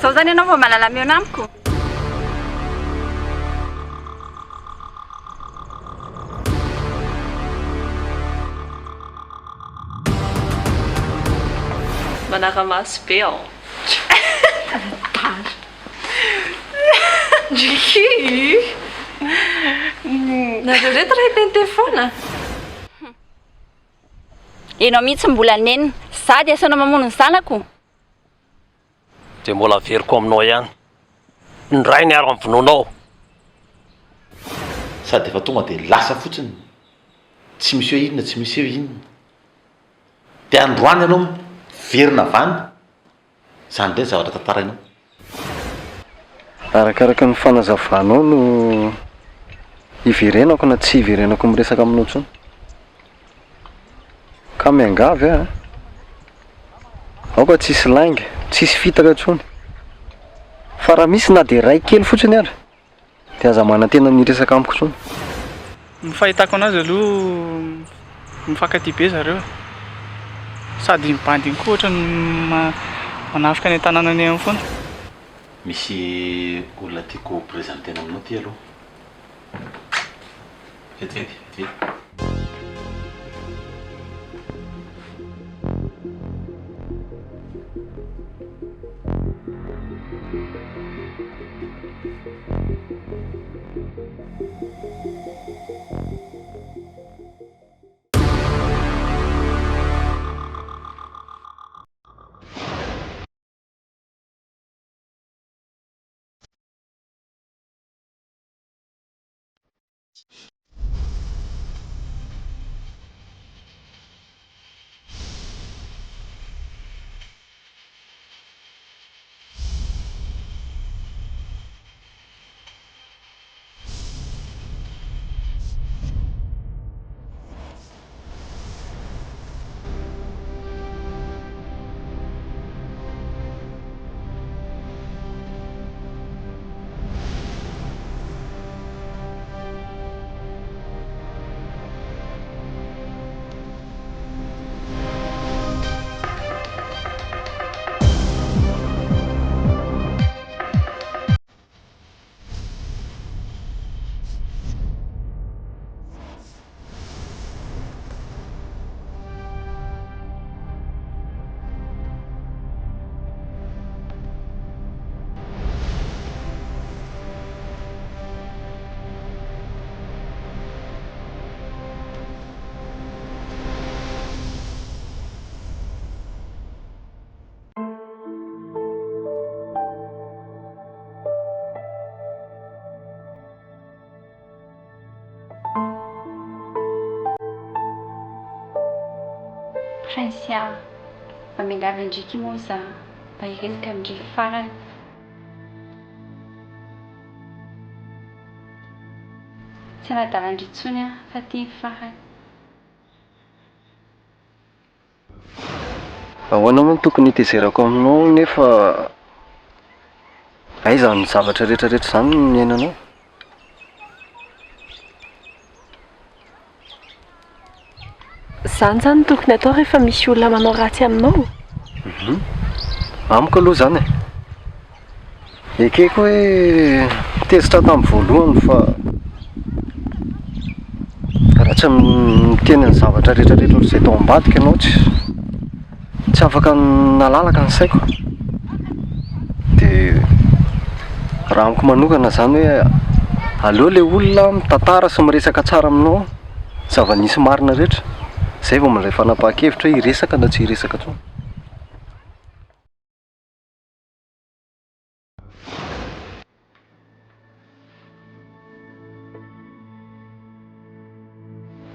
Sao zany ianao vao mahalala miona amiko? Manaramaso be ao. Driky! Nareo reto raha hiteny telefona? Ianao mihitsy mbola nenina. Sady asanao mamono ny zanako. Dia mbola veriko aminao ihany. Indray ny aro amin'ny vonoanao. Sady efa tonga dia lasa fotsiny. Tsy misy eo inona, tsy misy eo inona. Dia androany ianao verina vany. Izany indray zavatra tantarainao. Arakaraka ny fanazavanao no iverenako na tsy iverenako miresaka aminao intsony. Ka miangavy aho. Aoka tsisy lainga, tsisy fitaka intsony. Fa raha misy na dia ray kely fotsiny ary dia aza manantena miresaka amiko intsony. Ny fahitako anazy aloha mifankatia be zareo. Sady mibandy koa ohatra ny manafika ny tanànany amin'ny foana. Misy olona tiako prezentena aminao ty aloha. Vetivety. Francia, mba miangavy andriky moa za mba hiresaka amindriky farany. Tsy anadalandry intsony a fa tia farany. Ahoana moa no tokony hitezerako aminao nefa aiza ny zavatra rehetrarehetra izany no miainanao? Izany zany tokony atao rehefa misy olona manao ratsy aminao. Amiko aloha zany e. Ekeko hoe tezitra tamin'ny voalohany fa raha tsy miteny ny zavatra rehetrarehetra izay tao ambadika ianao tsy afaka nalalaka ny saiko. Dia raha amiko manokana zany hoe aleo ilay olona mitantara sy miresaka tsara aminao, zava-nisy marina rehetra. Zay vao mandray fanapahan-kevitra hoe hiresaka na tsy hiresaka intsony.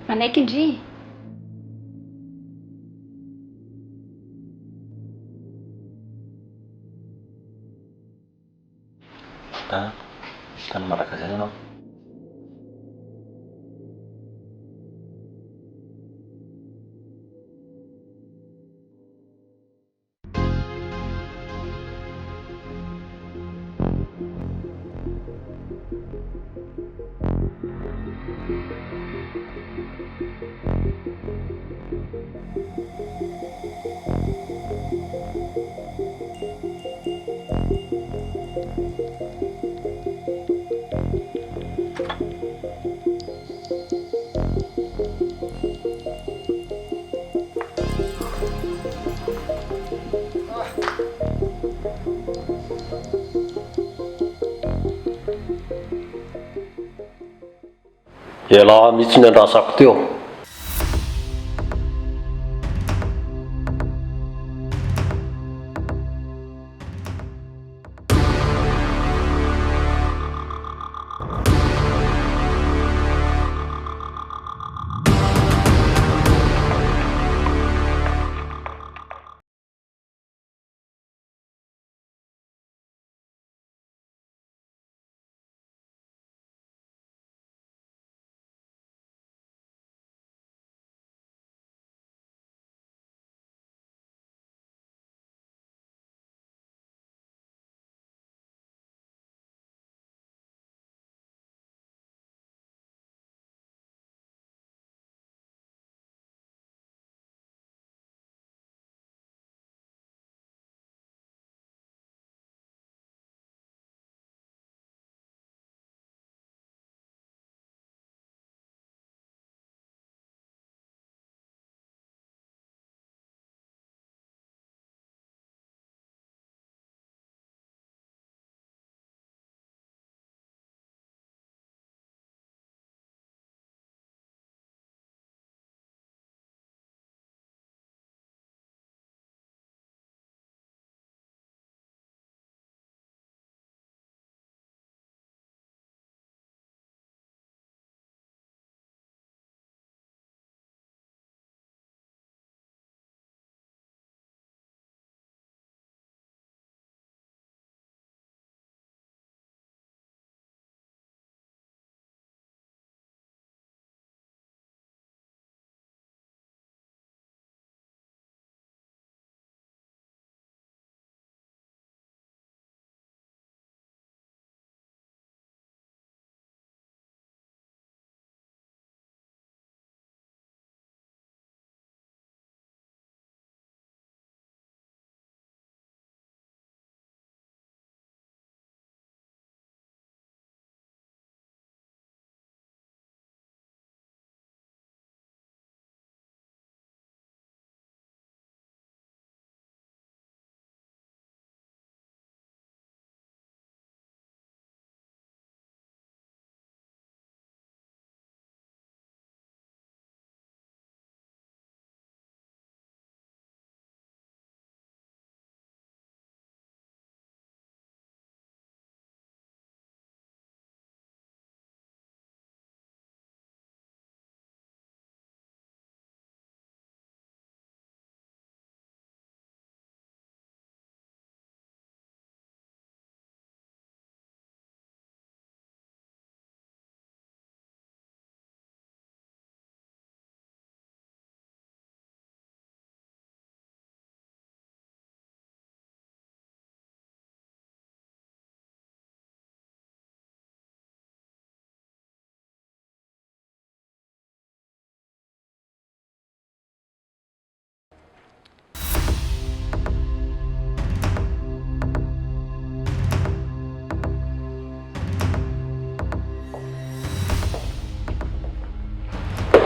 Manaiky indry. Tany maraka zany ianao. ela mihitsy ny andrasako teo.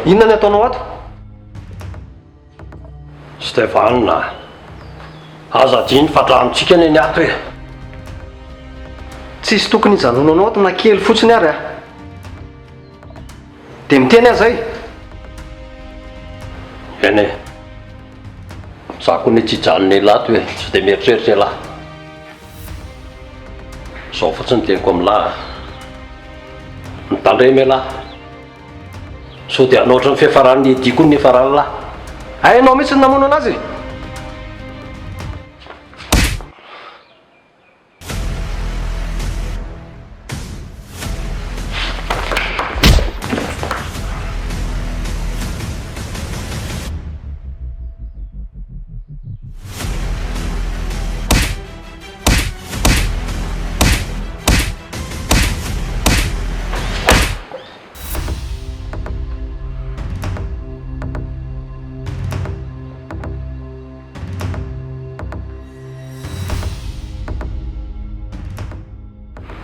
Inona ny ataonao ato? Stefanina, aza diny fadranotsika ny ato e. Tsisy tokony hijanonanao ato na kely fotsiny ary a. Dia miteny aza zay. Eny e, zako ny tsy hijanony lato e, tsy dia mieritreritra lahy. Zao fotsiny teniko amin'lahy. Mitandremy lahy. So dia anao ohatran'ny fiafarany diko ny efarany lahy. Hainao mihitsy ny namono anazy.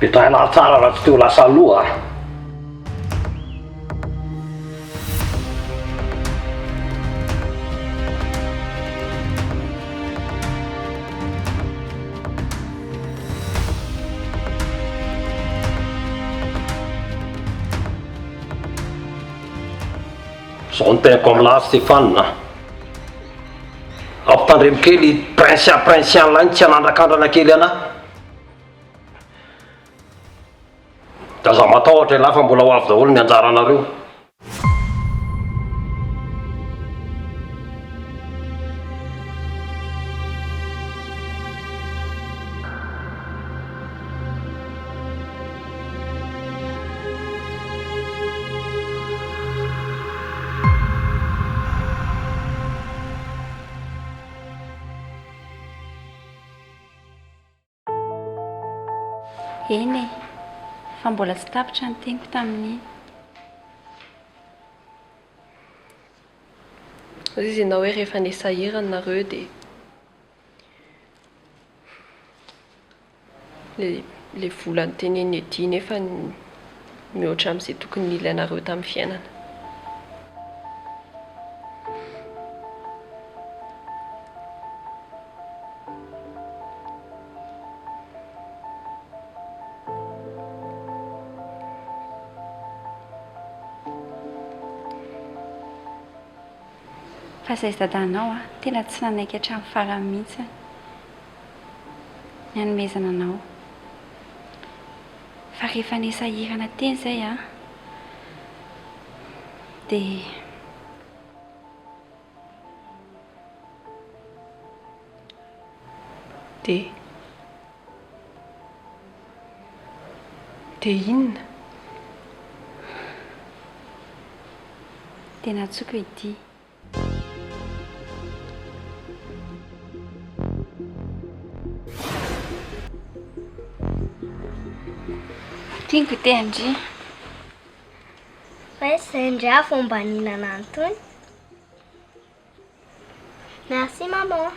Petrahina tsara raha tsy teo lasa aloha. Zao ny tenako amin'ny lahy Stéphane. Ampitandremo kely prince lany tsy hanandrakandrana kely anahy. Da za matahotra lahy fa mbola ho avy daholo ny anjaranareo. Eny e, fa mbola tsy tapitra ny teniko tamin'iny. Izy ianao hoe rehefa nisahirana nareo dia le volany teneny edy nefa mihoatra amin'izay tokony ilainareo tamin'ny fiainana. Fa izay dadanao tena tsy nanaiky hatramin'ny farany mihitsy ny hanomezana anao. Fa rehefa nisahirana teny izay dia inona? tena tsoko edy. Tiako te Andry. Fa izay ndray fomba ninana antony. Merci maman.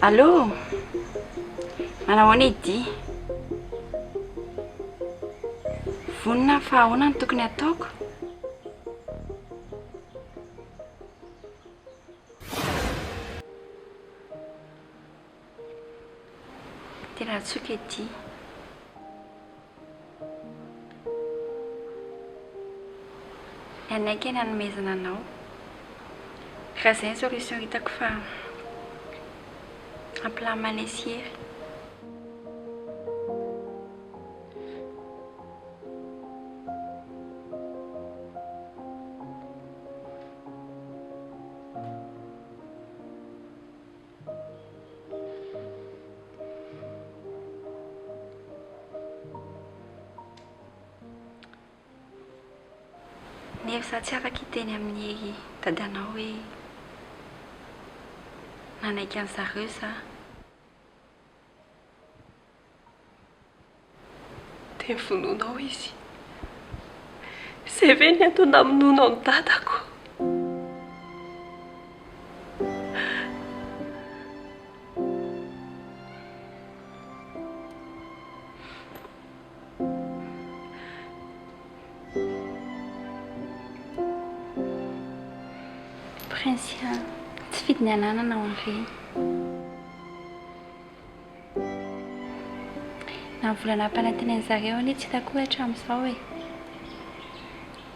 Allô? Manahoana edy? Vonina fa ahoana ny tokony ataoko? Tena tsoka edy. Anaiky ny hanomezana anao. Raha izay ny solution hitako fa ampilamy esiry. Nefa tsy afaka hiteny amin'ny dadanao hoe nanaiky an'zareo za. Dia vononao izy. Izay ve ny antony namonoana amin'ny dadako? Prince, tsy fidy ny ananana ao an'ireny. Na volana ampanantiny an'zareo anie tsy hitako hoe hatramin'izao e.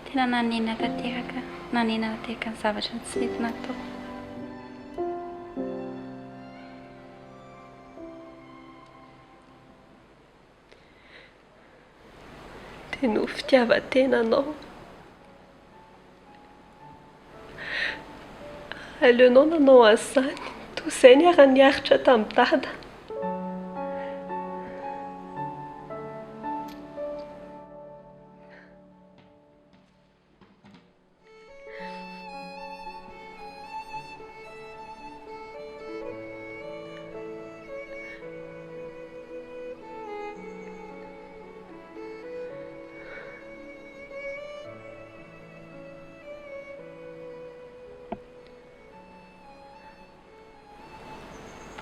Tena nanena tanteraka ny zavatra tsy mety nataoko. Dia no fitiavan-tenanao. Aleonao nanao an'izany, toy izay ny ara-niaritra tamin'ny dada.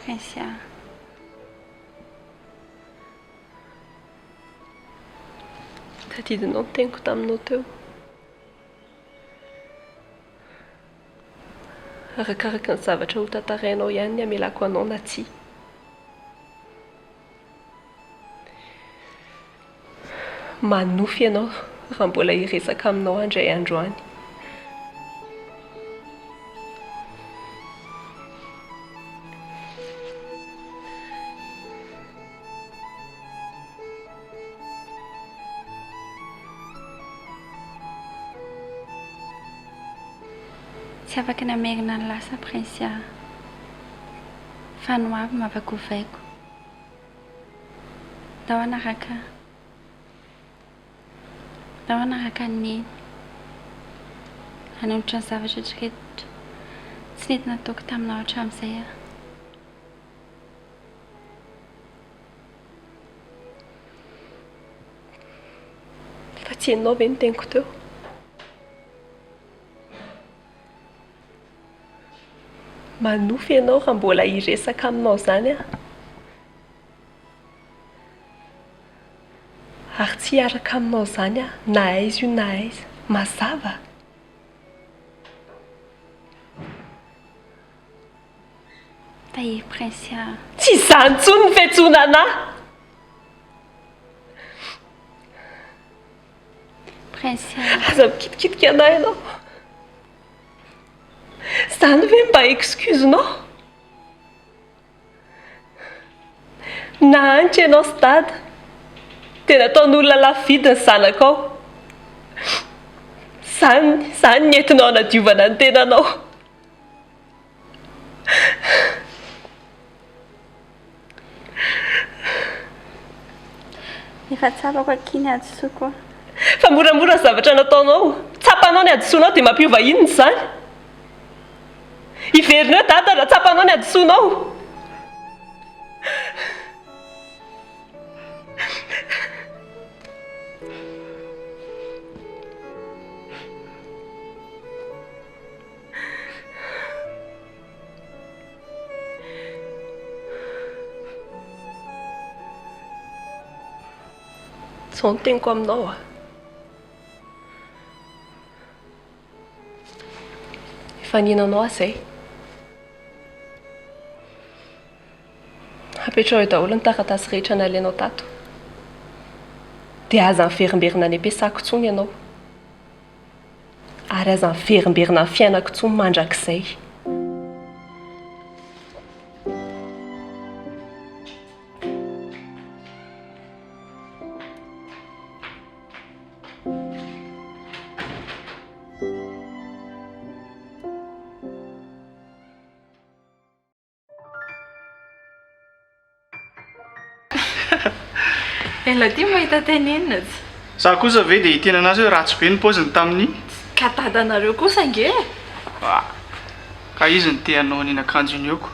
Prince, tadidinao ny teniko taminao teo. arakaraka ny zavatra ho tantarainao ihany ny amelako anao na tsia. Manofy ianao raha mbola hiresaka aminao andray andro any. Tsy afaka namerina ny lasa Prince fanoavy mavagovaiko. Dao anaraka ny hanolotra ny zavatra rehetra tsy nety nataoko taminao hatramin'izay a. Fa tsy ianao ve niteniko teo? Manofy ianao raha mbola hiresaka aminao zany a. Ary tsy hiaraka aminao zany a, na aiza io na aiza, mazava. Tahiry Prince Tsy izany intsony ny fiantsoana Prince aza mikitikitika anahy ianao. Zany ve mba excuse-nao? Na anitra ianao sy dada dia nataon'olona lafo vidy ny zanakao. Zany ny entinao hanadiovana ny tenanao. efa tsapako akiny adosoko. Fa moramora ny zavatra nataonao. Tsapanao ny adosoanao dia mampiova inona izany? Iverinao dada raha tsapanao ny adosoanao. Zao no teniko aminao a. Efa ninanao izay. Apetrao eo daholo ny taratasy rehetra nalainao tato. Dia aza miverimberina any am-piasako intsony ianao. Ary aza miverimberina ny fiainako intsony mandrakizay. Ela ty mahita tenenina tsy. Za kosa ve dia hitena anazy hoe ratsy be ny paoziny tamin'iny. Ka dadanareo kosa nge. Ka izy ny teanao nina akanjony eoko.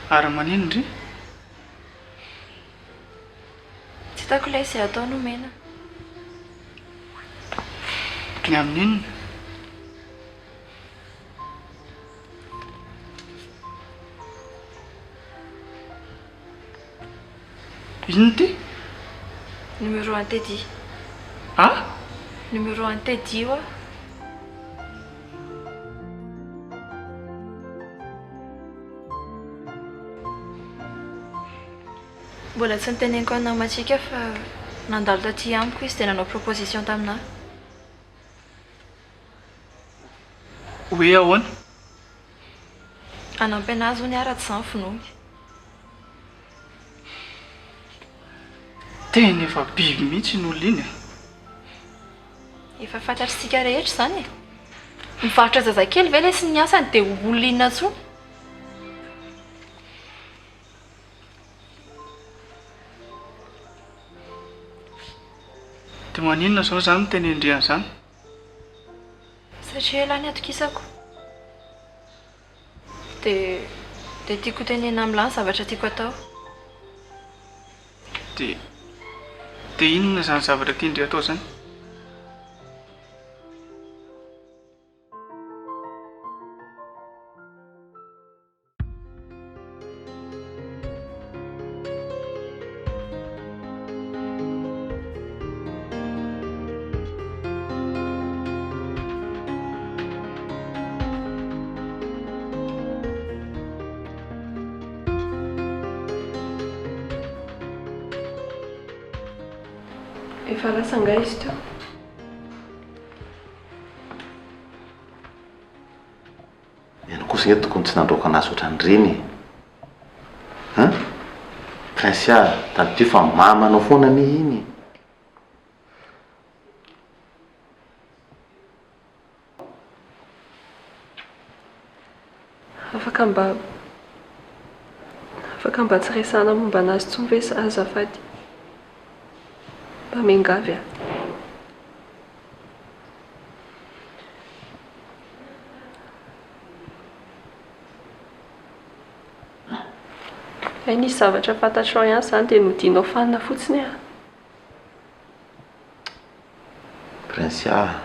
Ary manino ndry? Tsy hitako ilay izay atao no mena. Ny amin'inona? Inona ty? Numéro 1 Teddy. Ah? Numéro 1 Teddy io a. Mbola tsy niteneniko anao matsika fa nandalo taty amiko izy dia nanao proposition taminahy. Hoe ahoana? Hanampy anazy ho ny ara-tsy izany finoany. Tena efa biby mihitsy ny olona iny. Efa fantatritsika rehetra izany e. Mivarotra zazakely ve ilay sy ny asany dia olona inona intsony. Dia maninona izao izany no tena endrehana izany? Satria ela ny atokisako. Dia tiako tenena amin'ilay zavatra tiako atao. Dia inona izany zavatra tiandre atao izany? Efa lasa nga izy teo. Eny kosa eto tokony tsy nandroaka anazy ohatran'ireny han prince a tady teo fa mamanao foana mi iny. Afaka mba tsy resana momba anazy tsony ve azafady? Mba miangavy a. Nisy zavatra fantatrao ihany izany dia nodianao fanina fotsiny a. Prince a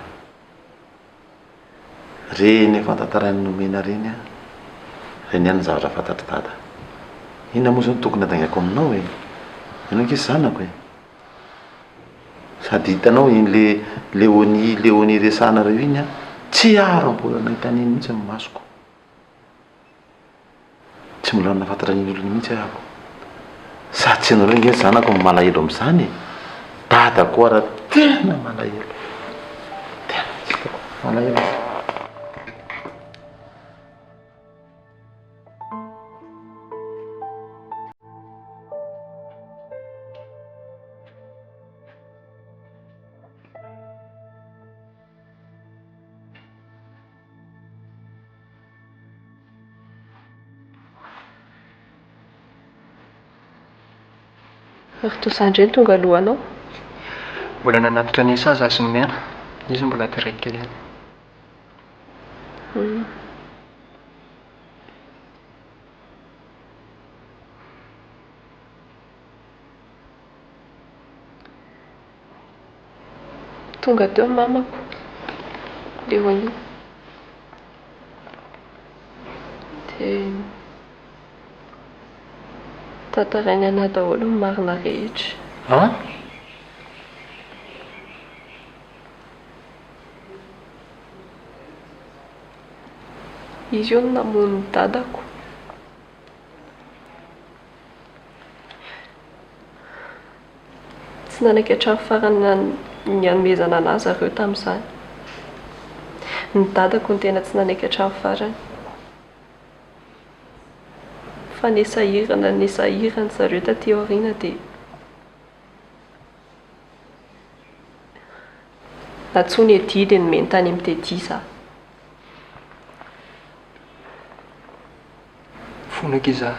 reny efa tantarany nomena reny a reny ihany ny zavatra fantatry dada. Inona moa zany tokony hadaingako aminao e? Ianao ange zanako e. Sady hitanao iny leoni resana reo iny a tsy aro mbola nahitan'iny mihitsy amin'ny masoko. Tsy mbola nahafantatra an'iny olona mihitsy ahako. Sady tsy anareo nge zanako ny malahelo amin'izany e. Dadako ara tena malahelo. Tena tsy hitako malahelo. Ary tosandreny tonga alohanao. Mbola nanatitra ny saza sy ny miana. Izy mbola tiraiky kely ihany. Tonga teo mamako. Leo anio. Dia tantarainy ana daholo ny marina rehetra. Ha? Izy io no namono ny dadako. Tsy nanaiky hatramin'ny farany ny hanomezana anazy zareo tamin'izany. Ny dadako ny tena tsy nanaiky hatramin'ny farany. Fa nesahirana zareo taty aoriana dia natsony edy dia nomeny tany amin'ny Tedy za. Fonako izaho.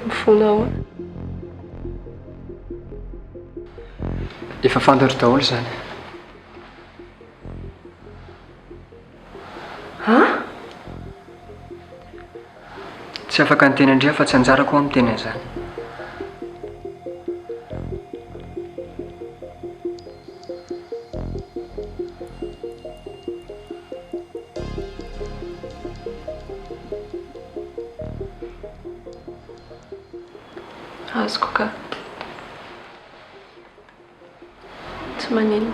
Mifona ahoana? Efa fantatro daholo izany. Ha? Tsy afaka ny teny andrea fa tsy anjarako amin'ny teny izany. Azoko ka. Tsy maninona.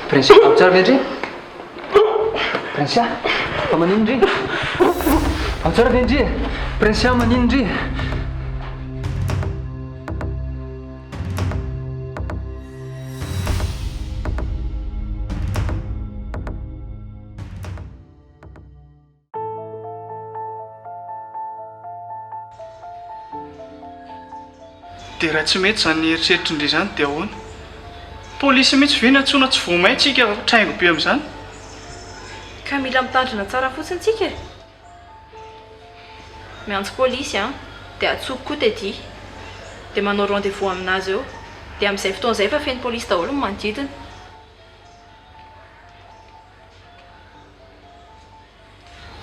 Prince, ao tsara ve ndry? Prince, fa manino ndry? Ao tsara ve ndry? Prince, manino ndry? Dia raha tsy mety izany eritreritry indray izany dia ahoana? Polisy mihitsy ve natsoina tsy voamay tsika traingo be amin'izany? Ka mila mitandrina tsara fotsiny tsika. Miantso polisy dia atsoko koa Tedy. Dia manao rendez-vous aminazy eo. Dia amin'izay fotoana izay efa feno polisy daholo ny manodidina.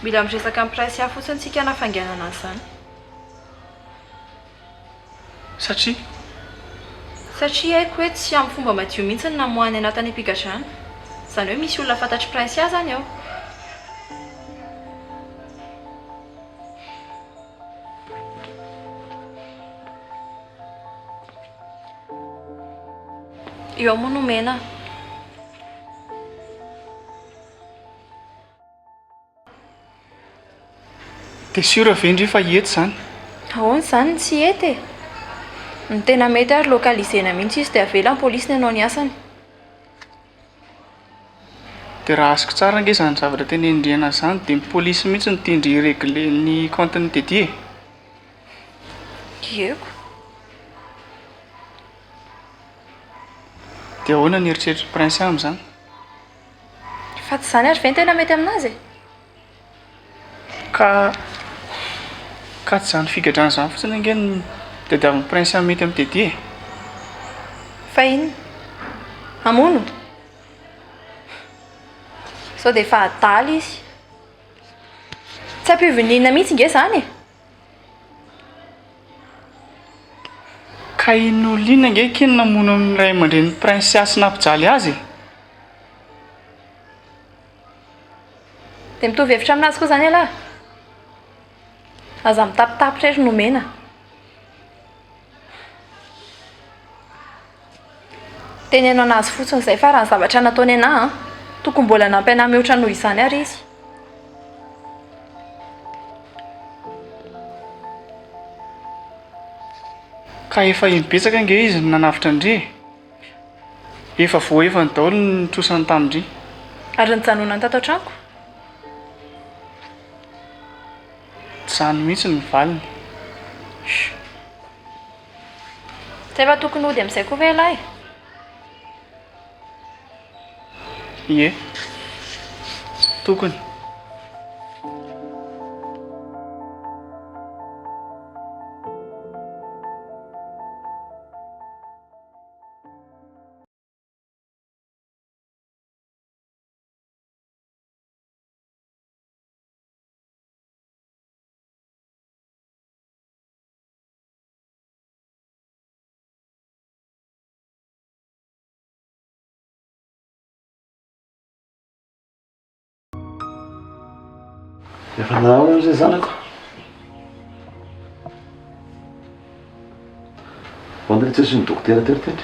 Mila miresaka amin'ny prince fotsiny tsika hanafainganana an'izany. Satria haiko hoe tsy amin'ny fomba madio mihitsy ny namoahany anatin'ny ampigadrana. Izany hoe misy olona fantatry prince zany ao. Io moa no mena. dia siora vendry fa eto izany. Ahoana izany tsy ety e. Ny tena mety ary lokalizena mihitsy izy dia avela ny polisy ny anao ny asany. Dia raha azoko tsara ange izany zavatra teny endriana izany dia ny polisy mihitsy ny tindry regle ny compte-ny dédié. Eko. Dia ahoana ny eritreritry prince amin'izany? Fa tsy izany ary ve ny tena mety aminazy e? Ka tsy izany figadrana izany fotsiny ange ny tadiavin'ny prince mety amin'ny dédié. Fa inona? Hamono? Sao dia efa adala izy. Tsy ampivinina mihitsy nge izany e. Ka inona ange keny namono amin'ny ray aman-dren'ny princesse nampijaly azy? Dia mitovy hevitra aminazy koa izany alahy. Aza mitapitapitra ery nomena. Tenenao anazy fotsiny izay fa raha ny zavatra nataony anahy tokony mbola nampy anahy mihoatra noho izany ary izy. Ka efa betsaka ange izy nanavitra ndry. Efa voaefany daholo ny trosany tamindry. Ary nijanonany tato an-tranoko. Izany mihitsy ny valiny. Tsy efa tokony hody amin'izay koa ve lahy? Ie, tokony. Efa nahoana izay zanako? Vandry tsy sy ny dokotera teritendry?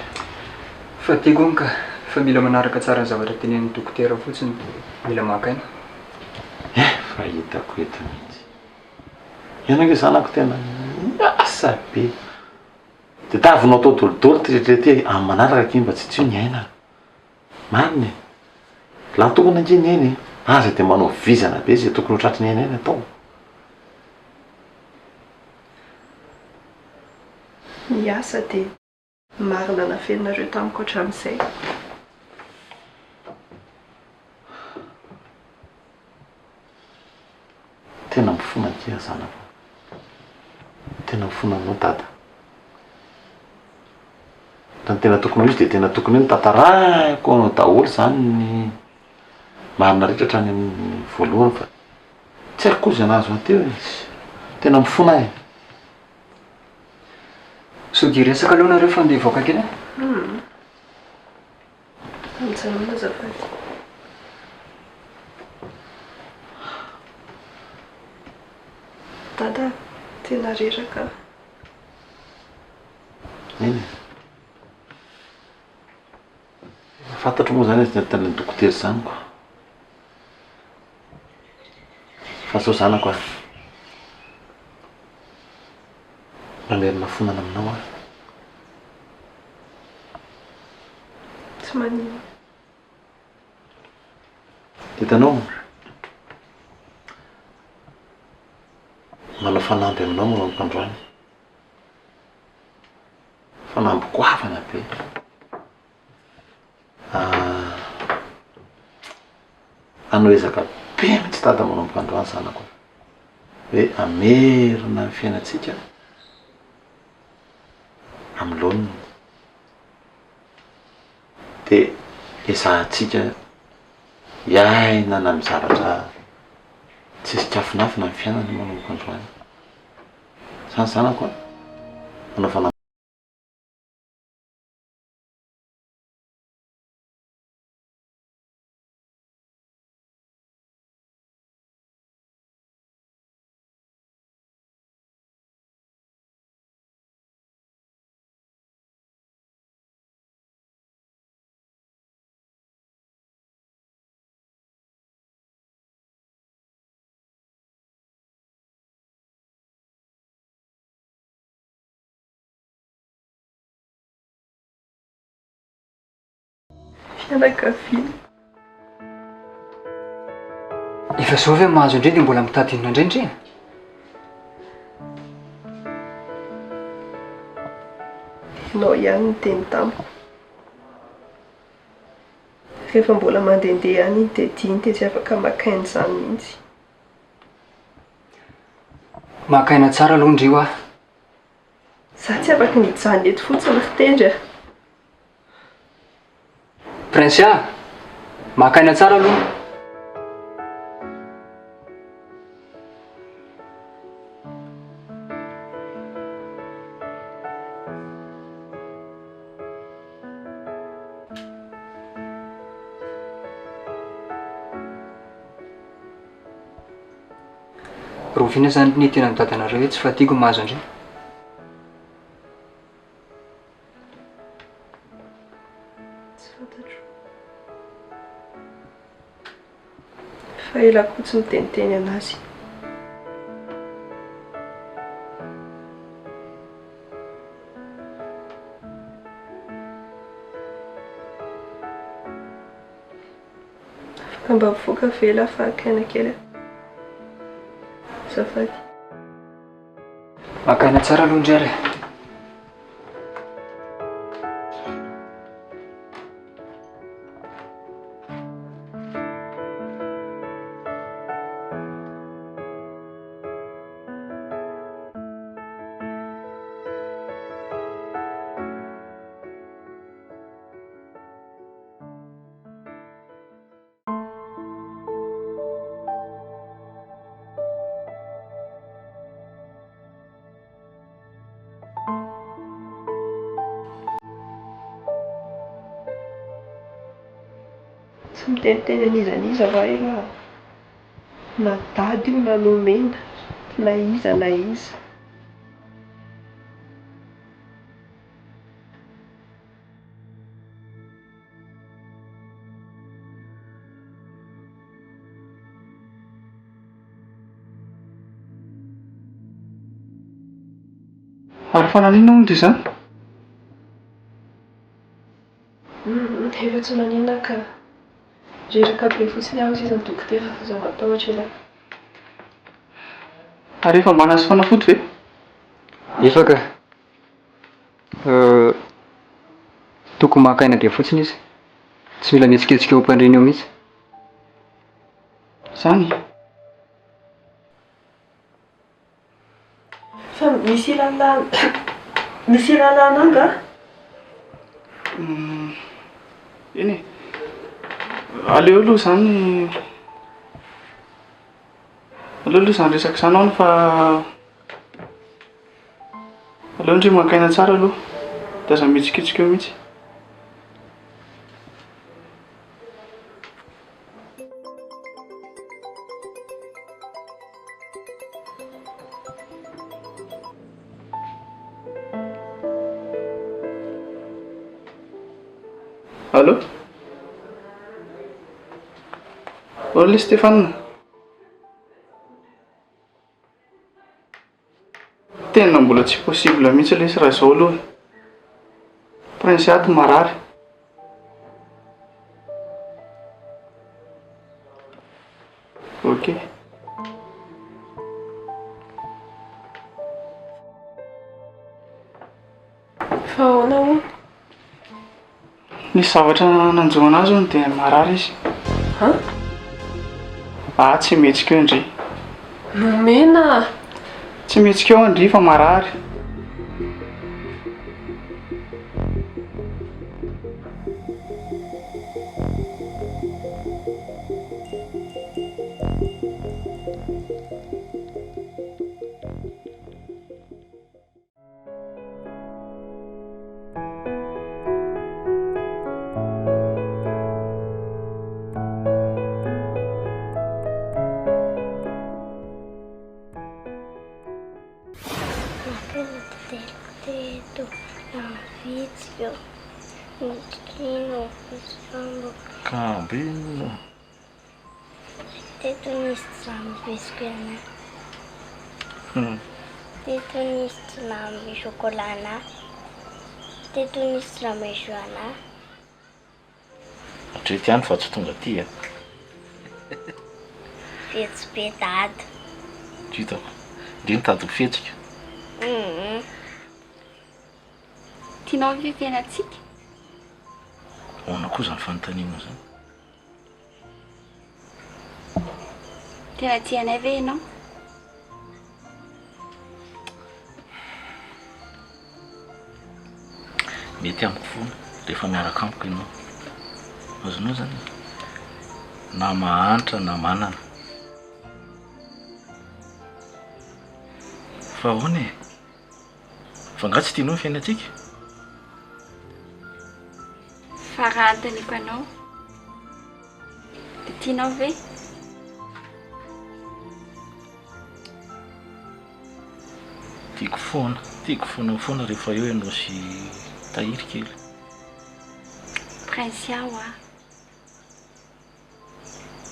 Fa tiako ka fa mila manaraka tsara ny zavatra tenenin'ny dokotera fotsiny, mila maka aina. Fa hitako eto mihitsy. Ianao nge zanako tena miasa be. Dia tavinao atao dolidolo tretrety amin'ny manaraka ky mba tsy tsy ny aina. Marina e. Laha tokony ange ny aina e. Aza dia manao vizana be izay tokony ho tratry ny aina atao. Miasa dia marina nafeninareo tamiko hatramin'izay. Tena mifona kia zanako. Tena mifona anao dada. Raha ny tena tokony ho izy dia tena tokony hoe tantarahiko anao daholo izany ny marina rehetra hatrany amin'ny voalohany fa tsy haiko koa izay nahazo ateo izy. Tena mifona e. Sody resaka aloha nareo fa andeha hivoaka kely. Mijanona azafady. Dada, tena reraka. Eny. Fantatro moa izany izy ny dokotera izany koa. Fa sao zanako aho. Mamerina fonana aminao aho. Tsy manino. Hitanao? Manao fanampy aminao manomboka androany. Fanampy goavana be. Anao ezaka be mihitsy dada manomboka androany zanako. Hoe amerina ny fiainantsika amin'ny laoniny. Dia ezahantsika hiaina na mizaratra tsisy kafinafina ny fiainana manomboka androany. Izany zanako a. Manao fanampy. Mianakaviana. Efa zao ve mahazo indray dia mbola mitadinina indraindray? Ianao ihany ny teny tamiko. Rehefa mbola mandehandeha any iny dia diny dia tsy afaka makaina izany mihitsy. Makaina tsara aloha ndrio aho. Za tsy afaka nijanona eto fotsiny fitendry. Prince a, makaina tsara aloha. Roviana zany ny tena nidadanareo hoe tsy fatiako mahazo andray. Tsy fantatro. Fa ela kotsy miteniteny anazy. Afaka mba mivoaka vela fahak'aina kely. Zafady. Makaina tsara aloha indray ary. Tsy miteniteny an'izaniza va ela na dady io na nomena na iza na iza. Ary fananina moa dia izany? Efa tsy nanina ka reraka be fotsiny aho sisa ny dokotera fa za matahotra ela. Ary efa mba nahazo fanafody ve? Efa ka. Tokony makaina dia fotsiny izy. Tsy mila mihetsiketsika eo am-pandriana eo mihitsy. Zany? Fa misy lalàna misy lalàna anga? Eny e. Aleo aloha izany resaka izany ao fa aleo ndray makaina tsara aloha. Da aza mihetsiketsika eo mihitsy. Allô? Olha Stéphane. Tena mbola tsy possible mihitsy ilay izy raha izao aloha. Prince ato marary. Ok. Fa ahoana hono? Nisy zavatra nanjo anazy hono dia marary izy. Tsy mihetsika eo indray. Nomena! Tsy mihetsika eo indray fa marary. Teto, vídeo, no sambo. Cabelo. Teto nisy sambo teto nisy lamby chocolat. Teto nisy lamby joana. Hatrety fa tsy tonga aty a. Fetsy be dady. Hitako. Ndriny tady ho fetsika. Tianao ve fiainantsika? Ahoana koa zany fanontaniana zany? Tena tianay ve ianao? Mety amiko foana rehefa miaraka amiko ianao. Azonao zany na mahantra na manana. Fa ahoana e? Fa nga tsy tianao ny fiainantsika? Fa raha antoniko anao dia tianao ve? Tiako foana rehefa eo ianao sy tahiry kely. Prince aho a.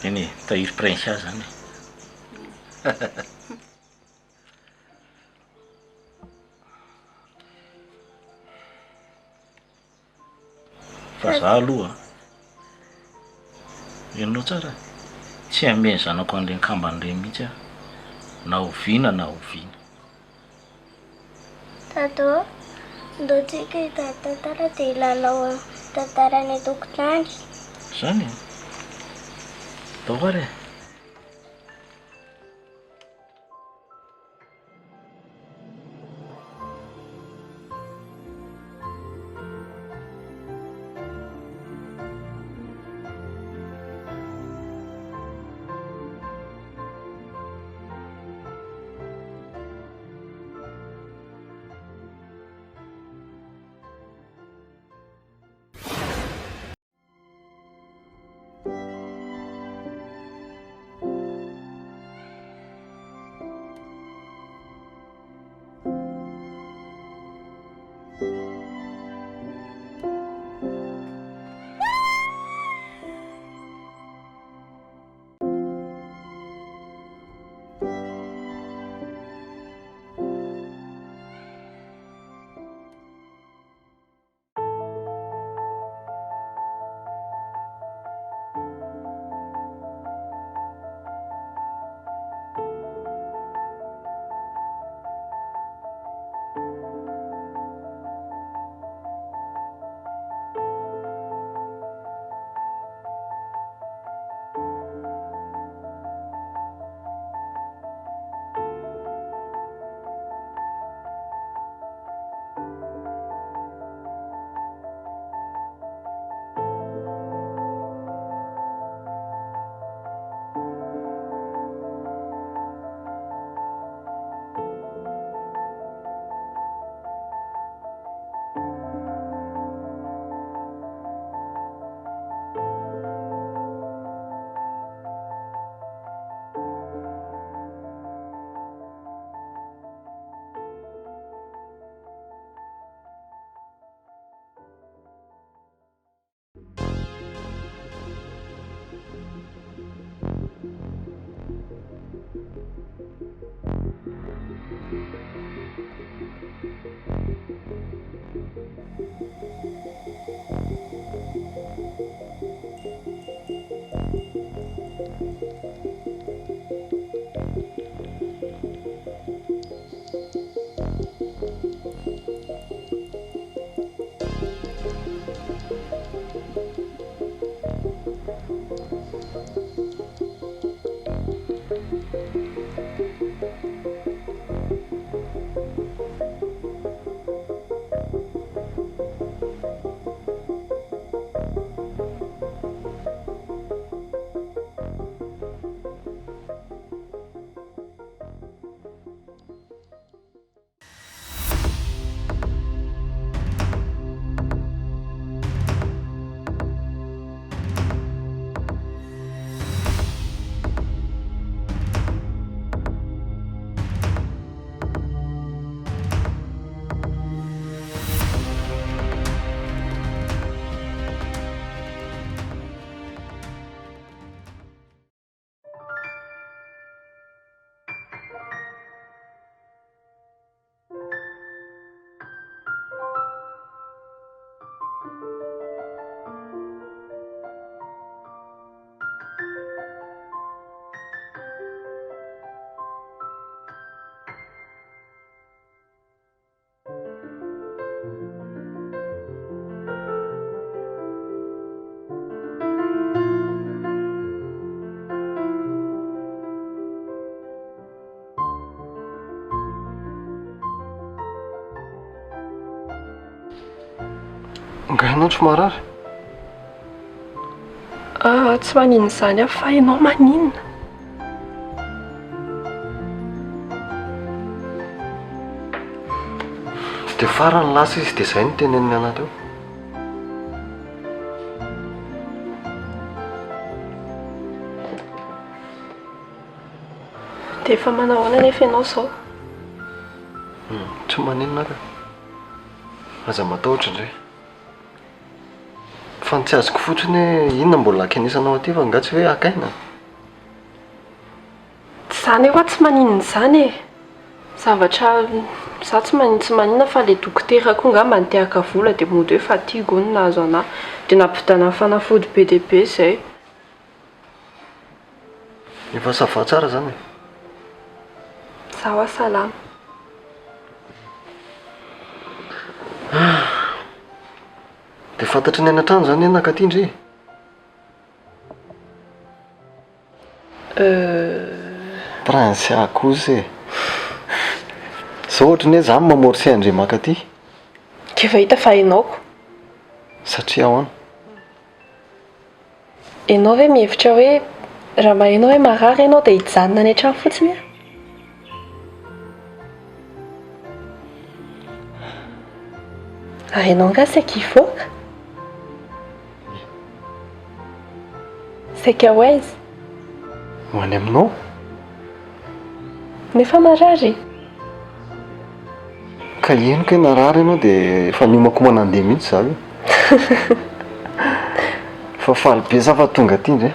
Eny e, tahiry prince zany. Fa za aloha ianao tsara tsy hameny zanako an'ireny kamban'ireny mihitsy aho, na oviana na oviana. Tado, ndao tsika hitady tantara dia ilalao tantara any an-tokotany. Zany e? Dao ary e? Nga ianao tsy marary? Tsy maninona izany aho fa ianao maninona? Dia farany lasa izy dia izay no teneniny ana teo. Dia efa manao ahoana nefa ianao izao? Tsy maninona ka. Aza matahotra indray. Fa ny tsy azoko fotsiny hoe inona mbola akenisanao aty fa nga tsy hoe akaina. Tsy izany hoe tsy maninona izany e. Zavatra za tsy maninona fa ilay dokotera koa ngamba nitehaka vola dia mody hoe fatigue no nahazo anahy dia nampidana fanafody be dia be izay. Efa sava tsara izany e. Zaho salama. Dia fantatry ny an-trano izany ianao ka tindry? Prince akozy e. Izao ohatry ny hoe izaho mamory André makaty. Kefa hita fa ianaoko. Satria ahoana? Ianao ve mihevitra hoe raha mahainao hoe marary ianao dia hijanona any an-trano fotsiny a? Ianao nga saika hivoaka? Saika ho aiza? Ho any aminao? Nefa marary? Ka henoko hoe narary ianao dia efa niomako manandeha mihitsy zaho io. Fa faly be za fa tonga aty indray.